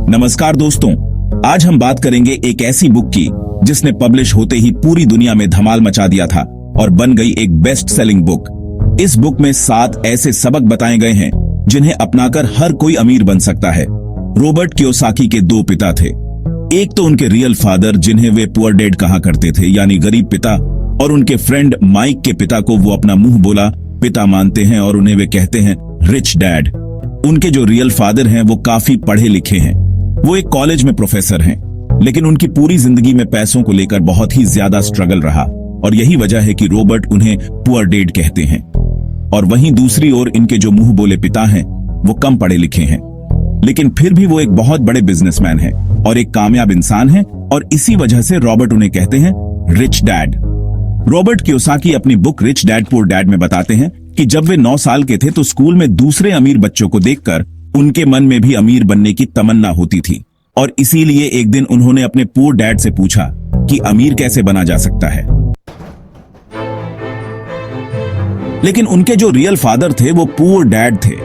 नमस्कार दोस्तों, आज हम बात करेंगे एक ऐसी बुक की जिसने पब्लिश होते ही पूरी दुनिया में धमाल मचा दिया था और बन गई एक बेस्ट सेलिंग बुक। इस बुक में 7 ऐसे सबक बताए गए हैं जिन्हें अपनाकर हर कोई अमीर बन सकता है। रॉबर्ट कियोसाकी के 2 पिता थे। एक तो उनके रियल फादर जिन्हें वे पुअर डैड कहा करते थे, यानी गरीब पिता, और उनके फ्रेंड माइक के पिता को वो अपना मुंह बोला पिता मानते हैं और उन्हें वे कहते हैं रिच डैड। उनके जो रियल फादर हैं वो काफी पढ़े लिखे हैं, वो एक कॉलेज में प्रोफेसर हैं, लेकिन उनकी पूरी जिंदगी में पैसों को लेकर बहुत ही ज्यादा स्ट्रगल रहा और यही वजह है कि रॉबर्ट उन्हें पुअर डैड कहते हैं। और वहीं दूसरी ओर इनके जो मुंह बोले पिता हैं वो कम पढ़े लिखे हैं, लेकिन फिर भी वो एक बहुत बड़े बिजनेसमैन हैं और एक कामयाब इंसान हैं, और इसी वजह से रॉबर्ट उन्हें कहते हैं रिच डैड। रॉबर्ट कियोसाकी अपनी book rich dad poor dad में बताते हैं कि जब वे 9 साल के थे तो स्कूल में दूसरे अमीर बच्चों को देखकर उनके मन में भी अमीर बनने की तमन्ना होती थी, और इसीलिए एक दिन उन्होंने अपने पुअर डैड से पूछा कि अमीर कैसे बना जा सकता है। लेकिन उनके जो रियल फादर थे वो पुअर डैड थे,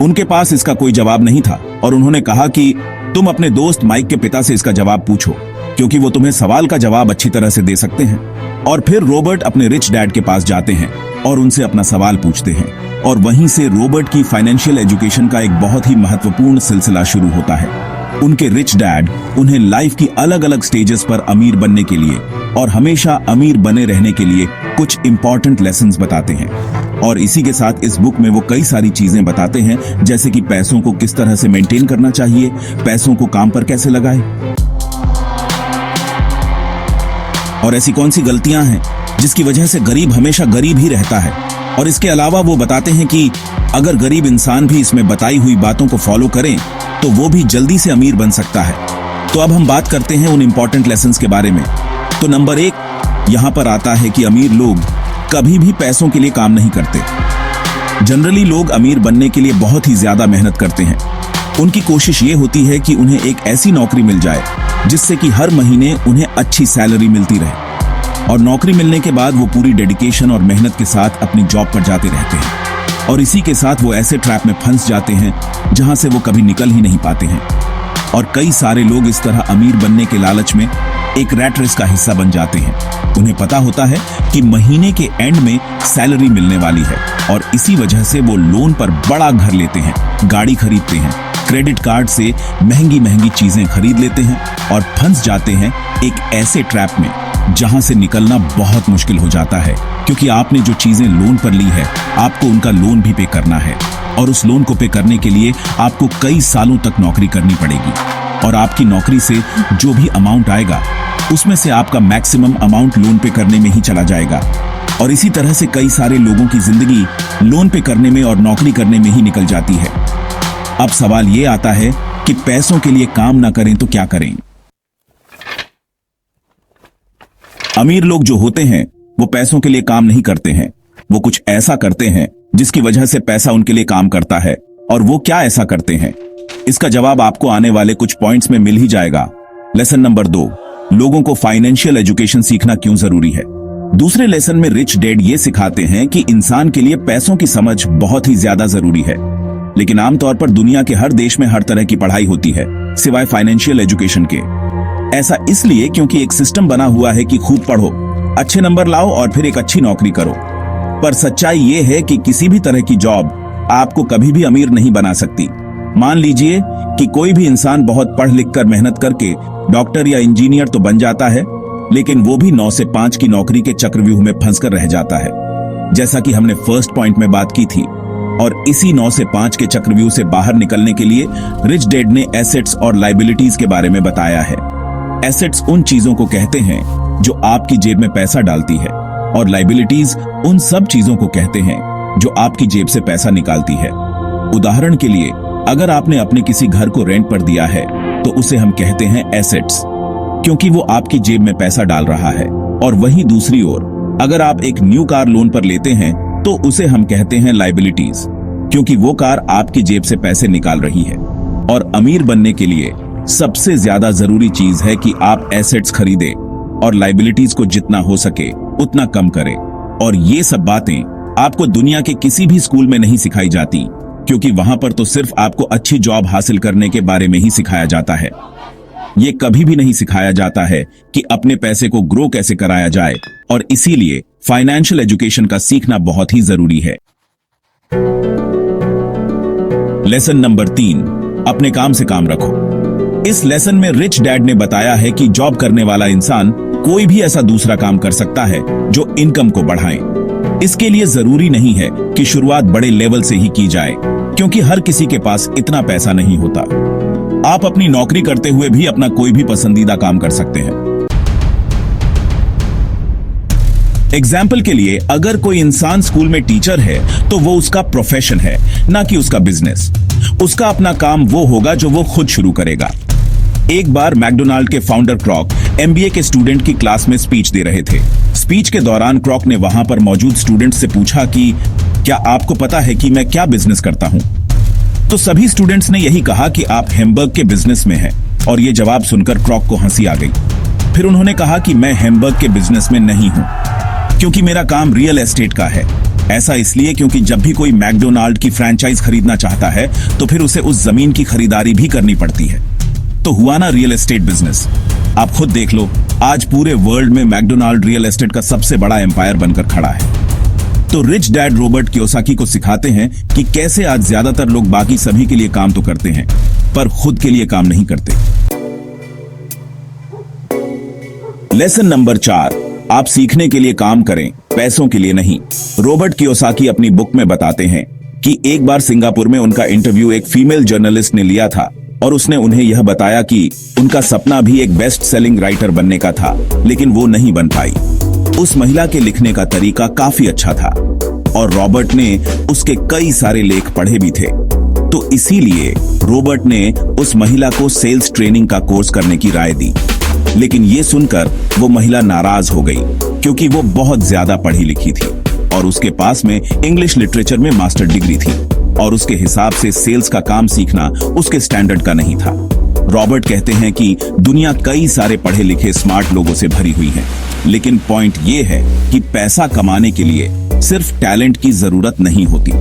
उनके पास इसका कोई जवाब नहीं था और उन्होंने कहा कि तुम अपने दोस्त माइक के पिता से इसका जवाब पूछो, क्योंकि वो तुम्हें सवाल का जवाब अच्छी तरह से दे सकते हैं। और फिर रॉबर्ट अपने रिच डैड के पास जाते हैं और उनसे अपना सवाल पूछते हैं, और वहीं से रॉबर्ट की फाइनेंशियल एजुकेशन का एक बहुत ही महत्वपूर्ण सिलसिला शुरू होता है। उनके रिच डैड उन्हें लाइफ की अलग अलग स्टेजेस पर अमीर बनने के लिए और हमेशा अमीर बने रहने के लिए कुछ इंपॉर्टेंट लेसन्स बताते हैं। और इसी के साथ इस बुक में वो कई सारी चीजें बताते हैं, जैसे कि पैसों को किस तरह से मेंटेन करना चाहिए, पैसों को काम पर कैसे लगाए, और ऐसी कौन सी गलतियां हैं जिसकी वजह से गरीब हमेशा गरीब ही रहता है। और इसके अलावा वो बताते हैं कि अगर गरीब इंसान भी इसमें बताई हुई बातों को फॉलो करें तो वो भी जल्दी से अमीर बन सकता है। तो अब हम बात करते हैं उन इंपॉर्टेंट लेसन्स के बारे में। तो नंबर 1 यहां पर आता है कि अमीर लोग कभी भी पैसों के लिए काम नहीं करते। जनरली लोग अमीर बनने के लिए बहुत ही ज्यादा मेहनत करते हैं। उनकी कोशिश ये होती है कि उन्हें एक ऐसी नौकरी मिल जाए जिससे कि हर महीने उन्हें अच्छी सैलरी मिलती रहे, और नौकरी मिलने के बाद वो पूरी डेडिकेशन और मेहनत के साथ अपनी जॉब पर जाते रहते हैं, और इसी के साथ वो ऐसे ट्रैप में फंस जाते हैं जहां से वो कभी निकल ही नहीं पाते हैं। और कई सारे लोग इस तरह अमीर बनने के लालच में एक रैट रेस का हिस्सा बन जाते हैं। उन्हें पता होता है कि महीने के एंड में सैलरी मिलने वाली है, और इसी वजह से वो लोन पर बड़ा घर लेते हैं, गाड़ी खरीदते हैं, क्रेडिट कार्ड से महंगी महंगी चीजें खरीद लेते हैं और फंस जाते हैं एक ऐसे ट्रैप में जहां से निकलना बहुत मुश्किल हो जाता है, क्योंकि आपने जो चीजें लोन पर ली है आपको उनका लोन भी पे करना है, और उस लोन को पे करने के लिए आपको कई सालों तक नौकरी करनी पड़ेगी, और आपकी नौकरी से जो भी अमाउंट आएगा उसमें से आपका मैक्सिमम अमाउंट लोन पे करने में ही चला जाएगा। और इसी तरह से कई सारे लोगों की जिंदगी लोन पे करने में और नौकरी करने में ही निकल जाती है। अब सवाल ये आता है कि पैसों के लिए काम ना करें तो क्या करें। अमीर लोग जो होते हैं वो पैसों के लिए काम नहीं करते हैं, वो कुछ ऐसा करते हैं जिसकी वजह से पैसा उनके लिए काम करता है। और वो क्या ऐसा करते हैं, इसका जवाब आपको आने वाले कुछ पॉइंट्स में मिल ही जाएगा। लेसन नंबर 2, लोगों को फाइनेंशियल एजुकेशन सीखना क्यों जरूरी है। दूसरे लेसन में रिच डैड ये सिखाते हैं कि इंसान के लिए पैसों की समझ बहुत ही ज्यादा जरूरी है, लेकिन आमतौर पर दुनिया के हर देश में हर तरह की पढ़ाई होती है सिवाय फाइनेंशियल एजुकेशन के। ऐसा इसलिए क्योंकि एक सिस्टम बना हुआ है कि खूब पढ़ो, अच्छे नंबर लाओ और फिर एक अच्छी नौकरी करो। पर सच्चाई ये है कि किसी भी तरह की जॉब आपको कभी भी अमीर नहीं बना सकती। मान लीजिए कि कोई भी इंसान बहुत पढ़ लिख कर मेहनत करके डॉक्टर या इंजीनियर तो बन जाता है, लेकिन वो भी 9 से 5 की नौकरी के चक्रव्यूह में फंसकर रह जाता है, जैसा कि हमने फर्स्ट पॉइंट में बात की थी। और इसी 9 से 5 के चक्रव्यूह से बाहर निकलने के लिए रिच डैड ने एसेट्स और लायबिलिटीज के बारे में बताया है। एसेट्स उन चीजों को कहते हैं जो आपकी जेब में पैसा डालती है, और लायबिलिटीज उन सब चीजों को कहते हैं जो आपकी जेब से पैसा निकालती है। उदाहरण के लिए, अगर आपने अपने किसी घर को रेंट पर दिया है तो उसे हम कहते हैं एसेट्स, क्योंकि वो आपकी जेब में पैसा डाल रहा है। और वहीं दूसरी ओर, अगर आप एक न्यू कार लोन पर लेते हैं तो उसे हम कहते हैं लायबिलिटीज, क्योंकि वो कार आपकी जेब से पैसे निकाल रही है। और अमीर बनने के लिए सबसे ज्यादा जरूरी चीज है कि आप एसेट्स खरीदें और लायबिलिटीज को जितना हो सके उतना कम करें। और ये सब बातें आपको दुनिया के किसी भी स्कूल में नहीं सिखाई जाती। क्योंकि वहां पर तो सिर्फ आपको अच्छी जॉब हासिल करने के बारे में ही सिखाया जाता है। ये कभी भी नहीं सिखाया जाता है कि अपने पैसे को ग्रो कैसे कराया जाए, और इसीलिए फाइनेंशियल एजुकेशन का सीखना बहुत ही जरूरी है। लेसन नंबर 3, अपने काम से काम रखो। इस लेसन में रिच डैड ने बताया है कि जॉब करने वाला इंसान कोई भी ऐसा दूसरा काम कर सकता है जो इनकम को बढ़ाए। इसके लिए जरूरी नहीं है कि शुरुआत बड़े लेवल से ही की जाए, क्योंकि हर किसी के पास इतना पैसा नहीं होता। आप अपनी नौकरी करते हुए भी अपना कोई भी पसंदीदा काम कर सकते हैं। एग्जाम्पल के लिए, अगर कोई इंसान स्कूल में टीचर है तो वो उसका प्रोफेशन है, ना कि उसका बिजनेस। उसका अपना काम वो होगा जो वो खुद शुरू करेगा। एक बार मैकडोनाल्ड के फाउंडर क्रॉक एमबीए के स्टूडेंट की क्लास में स्पीच दे रहे थे। स्पीच के दौरान क्रॉक ने वहां पर मौजूद स्टूडेंट से पूछा कि क्या आपको पता है कि मैं क्या बिजनेस करता हूं? तो सभी स्टूडेंट्स ने यही कहा कि आप हैमबर्ग के बिजनेस में हैं, और ये जवाब सुनकर क्रॉक को हंसी आ गई। फिर उन्होंने कहा कि मैं हैमबर्ग के बिजनेस में नहीं हूं, क्योंकि मेरा काम रियल एस्टेट का है। ऐसा इसलिए क्योंकि जब भी कोई मैकडोनाल्ड की फ्रैंचाइज खरीदना चाहता है तो फिर उसे उस जमीन की खरीदारी भी करनी पड़ती है। तो हुआ ना रियल एस्टेट बिजनेस। आप खुद देख लो, आज पूरे वर्ल्ड में मैकडोनाल्ड रियल एस्टेट का सबसे बड़ा एम्पायर बनकर खड़ा है। तो रिच डैड रॉबर्ट कियोसाकी को सिखाते हैं कि कैसे आज ज्यादातर लोग बाकी सभी के लिए काम तो करते हैं, पर खुद के लिए काम नहीं करते। लेसन नंबर 4, आप सीखने के लिए काम करें, पैसों के लिए नहीं। रॉबर्ट कियोसाकी अपनी बुक में बताते हैं कि एक बार सिंगापुर में उनका इंटरव्यू एक फीमेल जर्नलिस्ट ने लिया था, और उसने उन्हें यह बताया कि उनका सपना भी एक बेस्ट सेलिंग राइटर बनने का था, लेकिन वो नहीं बन पाई। उस महिला के लिखने का तरीका काफी अच्छा था, और रॉबर्ट ने उसके कई सारे लेख पढ़े भी थे। तो इसीलिए रॉबर्ट ने उस महिला को सेल्स ट्रेनिंग का कोर्स करने की राय दी। लेकिन ये सुनकर वो महिला नाराज हो गई, क्योंकि वो बहुत ज्यादा पढ़ी लिखी थी और उसके पास में इंग्लिश लिटरेचर में मास्टर डिग्री थी, और उसके हिसाब से सेल्स का काम सीखना उसके स्टैंडर्ड का नहीं था। रॉबर्ट कहते हैं कि दुनिया कई सारे पढ़े लिखे स्मार्ट लोगों से भरी हुई है, लेकिन पॉइंट ये है कि पैसा कमाने के लिए सिर्फ टैलेंट की जरूरत नहीं होती।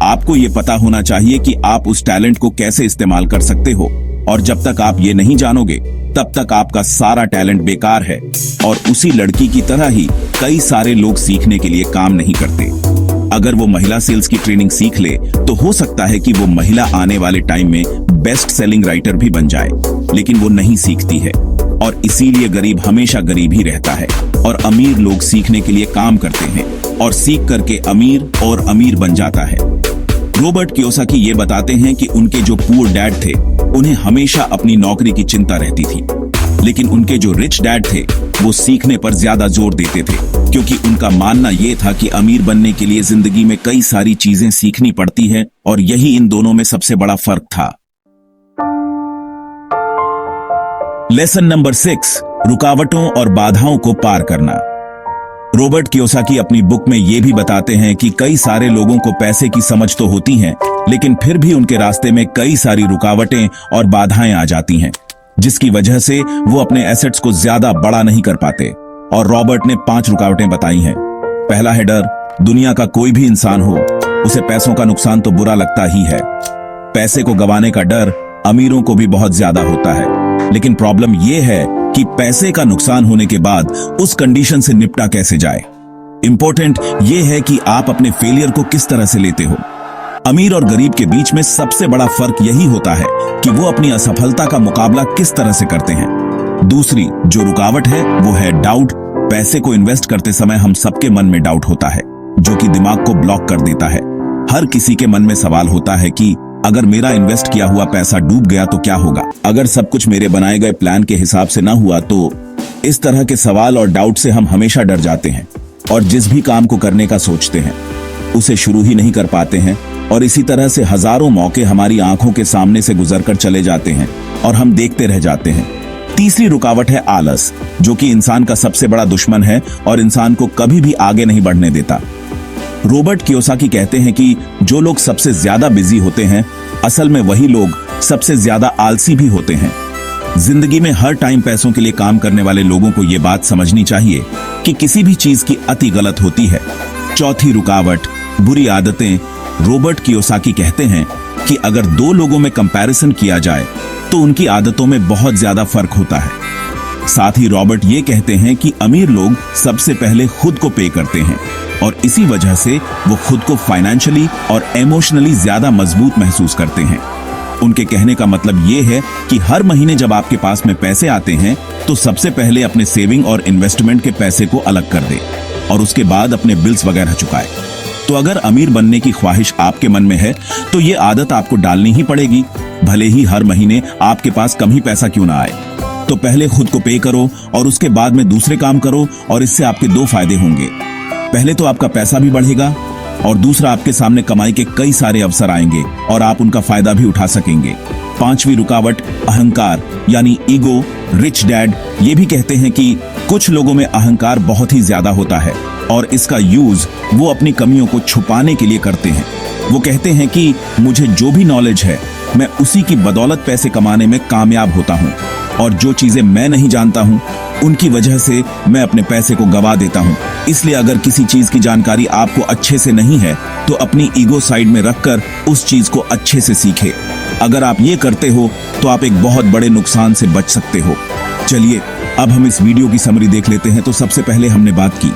आपको ये पता होना चाहिए कि आप उस टैलेंट को कैसे इस्तेमाल कर सकते हो, और जब तक आप ये नहीं जानोगे तब तक आपका सारा टैलेंट बेकार है। और उसी लड़की की तरह ही कई सारे लोग सीखने के लिए काम नहीं करते। अगर वो महिला सेल्स की ट्रेनिंग सीख ले तो हो सकता है कि वो महिला आने वाले टाइम में बेस्ट सेलिंग राइटर भी बन जाए, लेकिन वो नहीं सीखती है, और इसीलिए गरीब हमेशा गरीब ही रहता है, और अमीर लोग सीखने के लिए काम करते हैं और सीख करके अमीर और अमीर बन जाता है। रॉबर्ट कियोसाकी ये बताते हैं कि उनके जो पुअर डैड थे उन्हें हमेशा अपनी नौकरी की चिंता रहती थी, लेकिन उनके जो रिच डैड थे वो सीखने पर ज्यादा जोर देते थे, क्योंकि उनका मानना ये था कि अमीर बनने के लिए जिंदगी में कई सारी चीजें सीखनी पड़ती है, और यही इन दोनों में सबसे बड़ा फर्क था। लेसन नंबर 6, रुकावटों और बाधाओं को पार करना। रॉबर्ट कियोसाकी अपनी बुक में ये भी बताते हैं कि कई सारे लोगों को पैसे की समझ तो होती है, लेकिन फिर भी उनके रास्ते में कई सारी रुकावटें और बाधाएं आ जाती हैं, जिसकी वजह से वो अपने एसेट्स को ज्यादा बड़ा नहीं कर पाते। और रॉबर्ट ने 5 रुकावटें बताई हैं। पहला है डर। दुनिया का कोई भी इंसान हो, उसे पैसों का नुकसान तो बुरा लगता ही है। पैसे को गंवाने का डर अमीरों को भी बहुत ज्यादा होता है, लेकिन प्रॉब्लम यह है कि पैसे का नुकसान होने के बाद उस कंडीशन से निपटा कैसे जाए। इंपॉर्टेंट यह है कि आप अपने फेलियर को किस तरह से लेते हो। अमीर और गरीब के बीच में सबसे बड़ा फर्क यही होता है कि वो अपनी असफलता का मुकाबला किस तरह से करते हैं। दूसरी जो रुकावट है वो है डाउट। पैसे को इन्वेस्ट करते समय हम सबके मन में डाउट होता है, जो कि दिमाग को ब्लॉक कर देता है। हर किसी के मन में सवाल होता है कि अगर मेरा इन्वेस्ट किया हुआ पैसा डूब गया तो क्या होगा, अगर सब कुछ मेरे बनाए गए प्लान के हिसाब से ना हुआ तो। इस तरह के सवाल और डाउट से हम हमेशा डर जाते हैं, और जिस भी काम को करने का सोचते हैं उसे शुरू ही नहीं कर पाते हैं, और इसी तरह से हजारों मौके हमारी आंखों के सामने से गुजरकर चले जाते हैं और हम देखते रह जाते हैं। तीसरी रुकावट है आलस, जो कि इंसान का सबसे बड़ा दुश्मन है और इंसान को कभी भी आगे नहीं बढ़ने देता। रॉबर्ट कियोसाकी कहते हैं कि जो लोग सबसे ज्यादा बिजी होते हैं असल में वही लोग सबसे ज्यादा आलसी भी होते हैं। जिंदगी में हर टाइम पैसों के लिए काम करने वाले लोगों को यह बात समझनी चाहिए कि किसी भी चीज की अति गलत होती है। चौथी रुकावट बुरी आदतें रॉबर्ट कियोसाकी कहते हैं कि अगर दो लोगों में कंपैरिजन किया जाए तो उनकी आदतों में बहुत ज्यादा फर्क होता है। साथ ही रॉबर्ट ये कहते हैं कि अमीर लोग सबसे पहले खुद को पे करते हैं और इसी वजह से वो खुद को फाइनेंशियली और इमोशनली ज्यादा मजबूत महसूस करते हैं। उनके कहने का मतलब ये है कि हर महीने जब आपके पास में पैसे आते हैं तो सबसे पहले अपने सेविंग और इन्वेस्टमेंट के पैसे को अलग कर दे और उसके बाद अपने बिल्स वगैरह चुकाए। तो अगर अमीर बनने की ख्वाहिश आपके मन में है तो ये आदत आपको डालनी ही पड़ेगी, भले ही हर महीने आपके पास कम ही पैसा क्यों ना आए। तो पहले खुद को पे करो और उसके बाद में दूसरे काम करो और इससे आपके दो फायदे होंगे। पहले तो आपका पैसा भी बढ़ेगा और दूसरा आपके सामने कमाई के कई सारे अवसर आएंगे और आप उनका फायदा भी उठा सकेंगे। पांचवी रुकावट अहंकार यानी ईगो। रिच डैड ये भी कहते हैं कि कुछ लोगों में अहंकार बहुत ही ज्यादा होता है और इसका यूज वो अपनी कमियों को छुपाने के लिए करते हैं। वो कहते हैं कि मुझे जो भी नॉलेज है मैं उसी की बदौलत पैसे कमाने में कामयाब होता हूँ और जो चीजें मैं नहीं जानता हूँ उनकी वजह से मैं अपने पैसे को गवा देता हूँ। इसलिए अगर किसी चीज की जानकारी आपको अच्छे से नहीं है तो अपनी ईगो साइड में रखकर उस चीज को अच्छे से सीखे। अगर आप ये करते हो तो आप एक बहुत बड़े नुकसान से बच सकते हो। चलिए अब हम इस वीडियो की समरी देख लेते हैं। तो सबसे पहले हमने बात की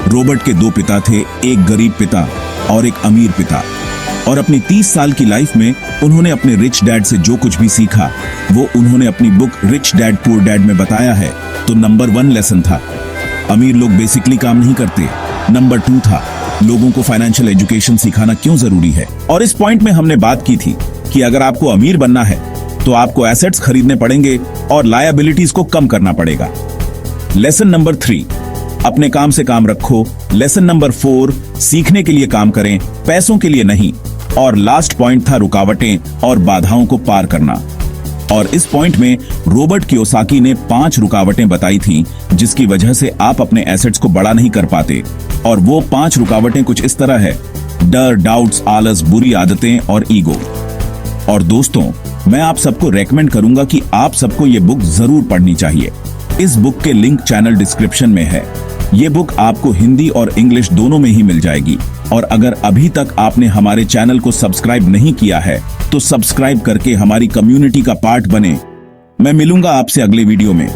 रॉबर्ट के दो पिता थे, एक गरीब पिता और एक अमीर पिता, और अपनी 30 साल की लाइफ में उन्होंने अपने रिच डैड से जो कुछ भी सीखा वो उन्होंने अपनी book rich dad poor dad में बताया है। तो नंबर 1 लेसन था अमीर लोग बेसिकली काम नहीं करते। नंबर 2 था लोगों को फाइनेंशियल एजुकेशन सिखाना क्यों जरूरी है। और इस पॉइंट में हमने बात की थी कि अगर आपको अमीर बनना है तो आपको एसेट्स खरीदने पड़ेंगे और लायबिलिटीज को कम करना पड़ेगा। लेसन नंबर 3 अपने काम से काम रखो। लेसन नंबर 4 सीखने के लिए काम करें, पैसों के लिए नहीं। और लास्ट पॉइंट था रुकावटें और बाधाओं को पार करना। और इस पॉइंट में रॉबर्ट कियोसाकी ने 5 रुकावटें बताई थी जिसकी वजह से आप अपने एसेट्स को बड़ा नहीं कर पाते। और वो 5 रुकावटें कुछ इस तरह है: डर, डाउट्स, आलस, बुरी आदतें और ईगो। और दोस्तों मैं आप सबको रेकमेंड करूंगा कि आप सबको ये बुक जरूर पढ़नी चाहिए। इस बुक के लिंक चैनल डिस्क्रिप्शन में है। ये बुक आपको हिंदी और इंग्लिश दोनों में ही मिल जाएगी। और अगर अभी तक आपने हमारे चैनल को सब्सक्राइब नहीं किया है तो सब्सक्राइब करके हमारी कम्युनिटी का पार्ट बने। मैं मिलूंगा आपसे अगले वीडियो में।